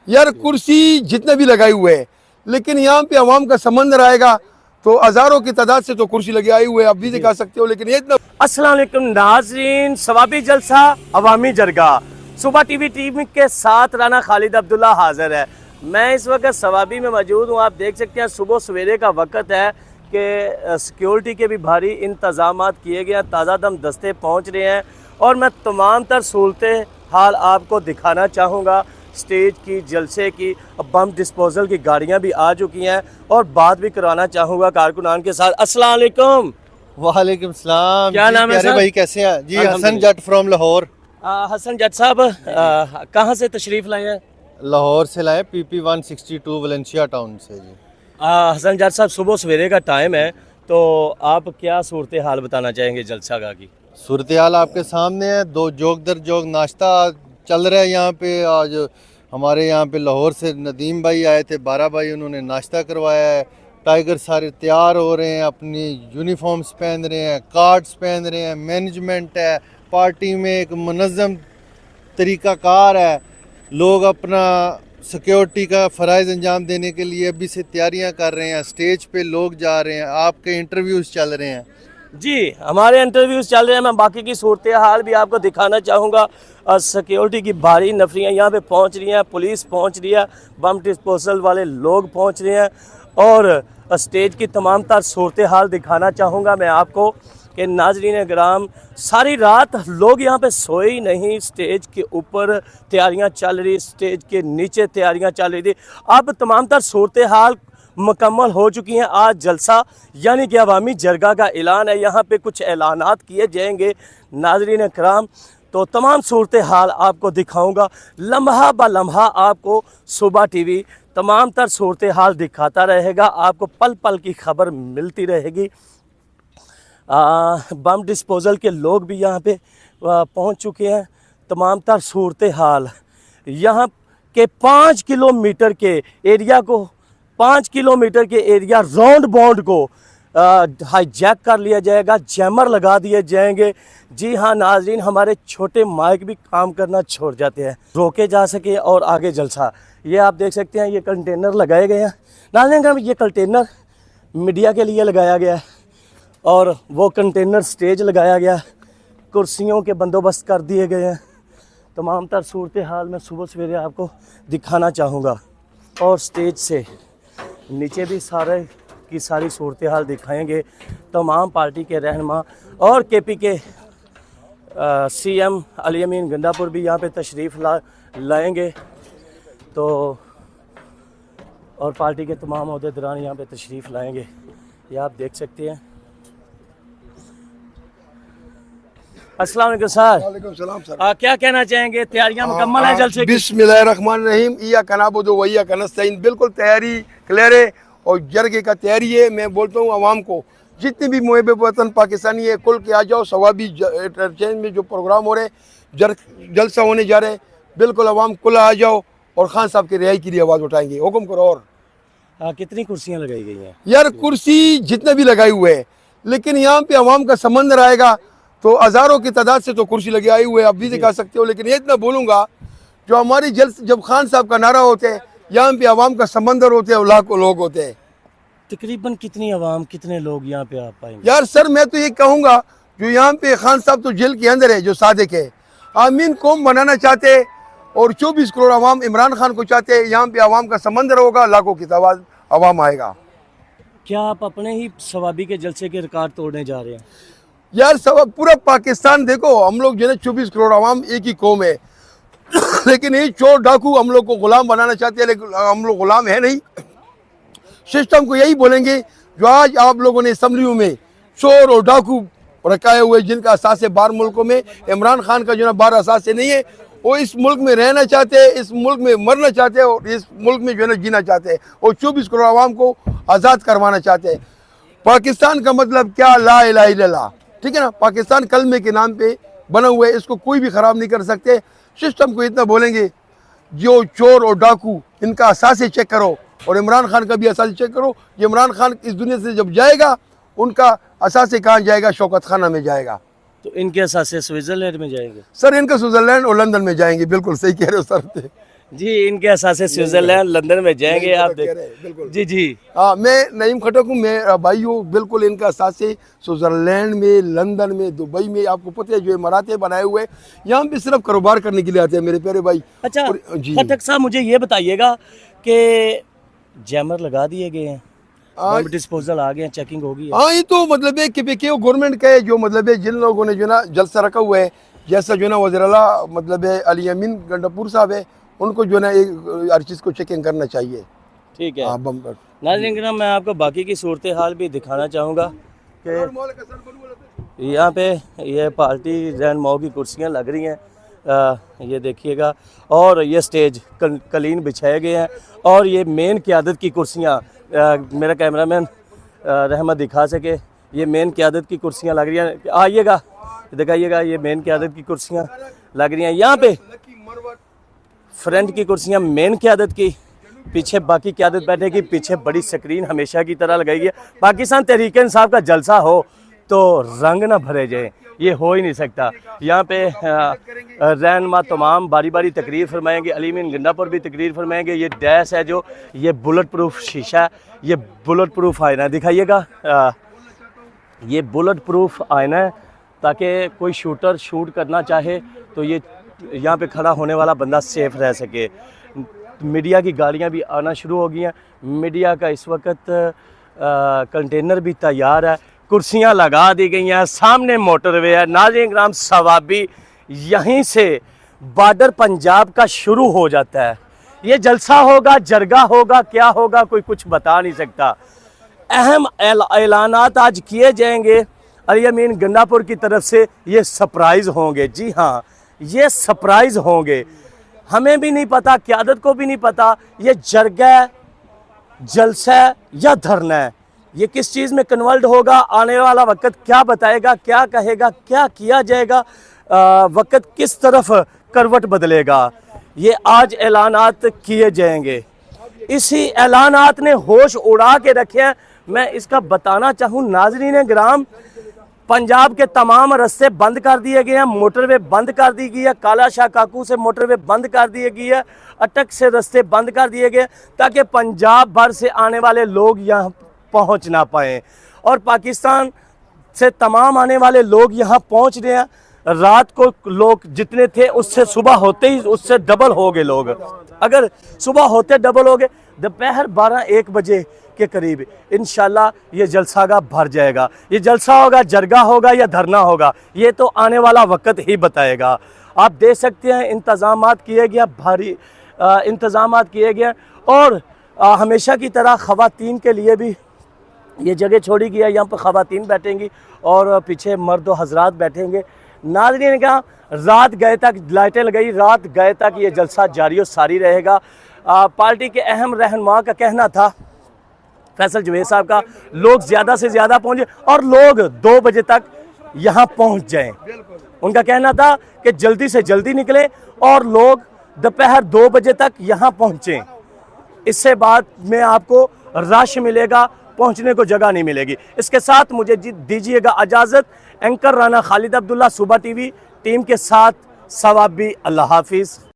यार कुर्सी जितने भी लगाए हुए हैं, लेकिन यहाँ पे अवाम का समंदर आएगा तो हजारों की तादाद से तो कुर्सी लगी आई हुई है, आप भी दिखा सकते हो। लेकिन ये इतना अस्सलाम वालेकुम नाज़रीन, सवाबी जलसा अवामी जरगा सुबह टीवी टीम के साथ राना खालिद अब्दुल्ला हाजिर है। मैं इस वक्त सवाबी में मौजूद हूँ। आप देख सकते हैं सुबह सवेरे का वक्त है कि सिक्योरिटी के भी भारी इंतजामात किए गए हैं, ताज़ा दम दस्ते पहुँच रहे हैं और मैं तमाम तर सूरतें हाल आपको दिखाना चाहूँगा। स्टेज की, जलसे की, बम डिस्पोजल की गाड़ियाँ भी आ चुकी हैं और बात भी कराना चाहूँगा कारकुनान के साथ। अस्सलाम वालेकुम। वालेकुम सलाम। क्या नाम है सर? भाई कैसे हैं जी? हसन जट फ्रॉम लाहौर। हसन जट साहब कहाँ से तशरीफ़ लाए हैं? लाहौर से लाए, PP 162 वलेंशिया टाउन से जी। हसन जट साहब, सुबह सवेरे का टाइम है तो आप क्या सूरत हाल बताना चाहेंगे जलसा का की? सूरत हाल आपके सामने है। दो जोग दर जोग नाश्ता चल रहा है यहाँ पे। आज हमारे यहाँ पे लाहौर से नदीम भाई आए थे, 12 भाई, उन्होंने नाश्ता करवाया है। टाइगर सारे तैयार हो रहे हैं, अपनी यूनिफॉर्म्स पहन रहे हैं, कार्ड्स पहन रहे हैं, मैनेजमेंट है पार्टी में, एक मुनज़्ज़म तरीक़ाकार है। लोग अपना सिक्योरिटी का फ़राइज़ अंजाम देने के लिए अभी से तैयारियां कर रहे हैं। स्टेज पे लोग जा रहे हैं, आपके इंटरव्यूज़ चल रहे हैं जी, हमारे इंटरव्यूज़ चल रहे हैं। मैं बाकी की सूरत हाल भी आपको दिखाना चाहूँगा। सिक्योरिटी की भारी नफरियाँ यहाँ पे पहुँच रही हैं, पुलिस पहुँच रही है, बम डिस्पोजल वाले लोग पहुँच रहे हैं और स्टेज की तमाम तर सूरत हाल दिखाना चाहूँगा मैं आपको कि नाज़रीन ग्राम, सारी रात लोग यहाँ पे सोए ही नहीं। स्टेज के ऊपर तैयारियाँ चल रही, स्टेज के नीचे तैयारियाँ चल रही थी। अब तमाम तर सूरत हाल मुकम्मल हो चुकी हैं। आज जलसा यानी कि अवामी जरगा का ऐलान है। यहाँ पे कुछ ऐलानात किए जाएंगे नाज़रीन कराम, तो तमाम सूरत हाल आपको दिखाऊंगा। लम्हा ब लम्हा आपको सुबह टीवी तमाम तर सूरत हाल दिखाता रहेगा, आपको पल पल की खबर मिलती रहेगी। बम डिस्पोजल के लोग भी यहाँ पे पहुँच चुके हैं। तमाम तर सूरत हाल यहाँ के 5 किलोमीटर के एरिया को, 5 किलोमीटर के एरिया राउंड बाउंड को हाईजैक कर लिया जाएगा, जैमर लगा दिए जाएंगे। जी हाँ नाज़रीन, हमारे छोटे माइक भी काम करना छोड़ जाते हैं, रोके जा सके और आगे जलसा। ये आप देख सकते हैं, ये कंटेनर लगाए गए हैं नाज़रीन। ये कंटेनर मीडिया के लिए लगाया गया है और वो कंटेनर स्टेज लगाया गया है, कुर्सियों के बंदोबस्त कर दिए गए हैं। तमाम तर सूरत हाल मैं सुबह सवेरे आपको दिखाना चाहूँगा और स्टेज से नीचे भी सारे की सारी सूरत हाल दिखाएंगे। तमाम पार्टी के रहनुमा और KP के CM अली अमीन गंडापुर भी यहाँ पे तशरीफ़ लाएंगे, तो और पार्टी के तमाम अहदेदारान यहाँ पे तशरीफ़ लाएंगे। ये आप देख सकते हैं। अस्सलाम वालेकुम सर। वालेकुम सलाम सर। क्या कहना चाहेंगे? तैयारियां मुकम्मल है जलसे की? बिस्मिल्लाहिर्रहमानिर्रहीम, इय्याका नअबुदु व इय्याका नस्तईन। बिल्कुल तैयारी क्लियर है और जरगे का तैयारी है। मैं बोलता हूँ आवाम को, जितने भी मुहिब वतन पाकिस्तानी है, कुल के आ जाओ। सवाबी इंटरचेंज में जो प्रोग्राम हो रहे, जलसा होने जा रहे, बिल्कुल आवाम कुल आ जाओ और खान साहब की रिहाई के लिए आवाज़ उठाएंगे। हुक्म करो। और कितनी कुर्सियां लगाई गई हैं? यार कुर्सी जितने भी लगाए हुए हैं, लेकिन यहाँ पे अवाम का समंदर आएगा तो हज़ारों की तादाद से तो कुर्सी लगी आई हुई है, आप भी दिखा सकते हो। लेकिन ये इतना बोलूँगा, जो हमारी जब खान साहब का नारा होते हैं, यहाँ पे अवाम का समंदर होते हैं और लाखों लोग होते हैं। तकरीबन कितनी आवाम, कितने लोग यहाँ पे आ पाएंगे? यार सर मैं तो ये कहूँगा, जो यहाँ पे खान साहब तो जेल के अंदर है, जो सादिक है, आमीन कौम बनाना चाहते हैं और 24 करोड़ अवाम इमरान खान को चाहते हैं। यहाँ पे अवाम का समंदर होगा, लाखों की तादाद अवाम आएगा। क्या आप अपने ही सवाबी के जलसे के रिकॉर्ड तोड़ने जा रहे हैं? यार सब पूरा पाकिस्तान देखो, हम लोग जो है 24 करोड़ अवाम एक ही कौम है, लेकिन ये चोर डाकू हम लोग को गुलाम बनाना चाहते हैं, लेकिन हम लोग गुलाम है नहीं। सिस्टम को यही बोलेंगे जो आज आप लोगों ने असम्बलियों में चोर और डाकू रखाए हुए, जिनका असासे 12 मुल्कों में, इमरान खान का जो है 12 असासे नहीं है। वो इस मुल्क में रहना चाहते हैं, इस मुल्क में मरना चाहते हैं और इस मुल्क में जो है ना जीना चाहते हैं और 24 करोड़ अवाम को आज़ाद करवाना चाहते हैं। पाकिस्तान का मतलब क्या? ला इलाहा इल्लल्लाह, ठीक है ना। पाकिस्तान कलमे के नाम पे बना हुआ है, इसको कोई भी ख़राब नहीं कर सकते। सिस्टम को इतना बोलेंगे, जो चोर और डाकू, इनका असासे चेक करो और इमरान खान का भी असासे चेक करो। ये इमरान खान इस दुनिया से जब जाएगा, उनका असासे कहाँ जाएगा? शौकत खाना में जाएगा। तो इनके असासे स्विट्ज़रलैंड में जाएंगे? सर इनका स्विट्ज़रलैंड और लंदन में जाएंगे। बिल्कुल सही कह रहे हो सर। जी, इनके एहसास से स्विट्जरलैंड लंदन में जाएंगे यही आप तो कह रहे हैं, बिल्कुल। जी जी। मैं नईम खटक हूँ, मैं भाई हूँ, बिल्कुल इनका साथ से स्विट्जरलैंड में, लंदन में, दुबई में, आपको पता है जो इमारातें बनाए हुए यहाँ पे सिर्फ कारोबार करने के लिए आते हैं मेरे प्यारे भाई। अच्छा जी खटक साहब, मुझे ये बताइएगा कि जैमर लगा दिए गए हैं, बम डिस्पोजल आ गए हैं, चेकिंग होगी है? हाँ, ये तो मतलब है कि गवर्नमेंट का है, जो मतलब है जिन लोगों ने जो ना जलसा रखा हुआ है, जैसा जो ना वज़ीर-ए-आला मतलब है अली अमीन गंडापुर साहब है, उनको जो ना एक हर चीज़ को चेकिंग करना चाहिए। ठीक है हाँ, बम नाज़रीन किराम, मैं आपको बाकी की सूरत हाल भी दिखाना चाहूँगा कि यहाँ पे ये पार्टी रैन मौ की कुर्सियाँ लग रही हैं, ये देखिएगा, और ये स्टेज कलीन बिछाए गए हैं, और ये मेन क़यादत की कुर्सियाँ, मेरा कैमरामैन रहमत दिखा सके, ये मेन क़यादत की कुर्सियाँ लग रही हैं। आइएगा दिखाइएगा, ये मेन क़यादत की कुर्सियाँ लग रही हैं यहाँ पे, फ्रंट की कुर्सियाँ मेन क़यादत की, पीछे बाकी क़यादत बैठेगी, पीछे बड़ी स्क्रीन हमेशा की तरह लगाई है। पाकिस्तान तहरीक इंसाफ का जलसा हो तो रंग ना भरे जाए, ये हो ही नहीं सकता। यहाँ पे रहनुमा तमाम बारी बारी तकरीर फरमाएंगे, अली अमीन गंडापुर भी तकरीर फरमाएंगे। ये डैश है जो, ये बुलेट प्रूफ शीशा, ये बुलेट प्रूफ आईना दिखाइएगा, ये बुलेट प्रूफ आईना है, ताकि कोई शूटर शूट करना चाहे तो ये यहाँ पे खड़ा होने वाला बंदा सेफ रह सके। मीडिया की गाड़ियाँ भी आना शुरू हो गई हैं, मीडिया का इस वक्त कंटेनर भी तैयार है, कुर्सियाँ लगा दी गई हैं, सामने मोटरवे है। नाज़रीन किराम, सवाबी यहीं से बॉर्डर पंजाब का शुरू हो जाता है। ये जलसा होगा, जरगा होगा, क्या होगा कोई कुछ बता नहीं सकता। अहम ऐलानात आज किए जाएंगे अली अमीन गंडापुर की तरफ से, ये सरप्राइज़ होंगे। जी हाँ, ये सरप्राइज़ होंगे, हमें भी नहीं पता, क़यादत को भी नहीं पता, ये जरगा, जलसा या धरना है, ये किस चीज़ में कन्वर्ट होगा, आने वाला वक्त क्या बताएगा, क्या कहेगा, क्या किया जाएगा, वक्त किस तरफ करवट बदलेगा, ये आज ऐलानात किए जाएंगे। इसी ऐलानात ने होश उड़ा के रखे हैं। मैं इसका बताना चाहूँ नाज़रीन गिराम, पंजाब के तमाम रास्ते बंद कर दिए गए हैं, मोटरवे बंद कर दी गई है, काला शाह काकू से मोटरवे बंद कर दिए गई है, अटक से रास्ते बंद कर दिए गए, ताकि पंजाब भर से आने वाले लोग यहाँ पहुँच ना पाएँ, और पाकिस्तान से तमाम आने वाले लोग यहाँ पहुँच रहे हैं। रात को लोग जितने थे उससे सुबह होते ही उससे डबल हो गए लोग, अगर सुबह होते डबल हो गए, दोपहर 12-1 बजे के करीब इंशाल्लाह ये जलसागा भर जाएगा। ये जलसा होगा, जरगा होगा या धरना होगा, ये तो आने वाला वक्त ही बताएगा। आप देख सकते हैं इंतज़ामात किए गए, भारी इंतज़ामात किए गए, और हमेशा की तरह ख़वातीन के लिए भी ये जगह छोड़ी गई है। यहाँ पर ख़वातीन बैठेंगी और पीछे मर्द व हजरात बैठेंगे। नाज़रीन का रात गए तक लाइटें लगाई, रात गए तक ये जलसा जारी और सारी रहेगा। पार्टी के अहम रहनुमा का कहना था, फैसल जवेद साहब का, लोग ज़्यादा से ज़्यादा पहुँचे और लोग 2 बजे तक यहाँ पहुँच जाएं। उनका कहना था कि जल्दी से जल्दी निकले और लोग दोपहर 2 बजे तक यहाँ पहुँचें। इससे बाद में आपको रश मिलेगा, पहुँचने को जगह नहीं मिलेगी। इसके साथ मुझे दीजिएगा इजाज़त। एंकर राना खालिद अब्दुल्ला, सुबह टीवी टीम के साथ सवाबी, अल्लाह हाफिज़।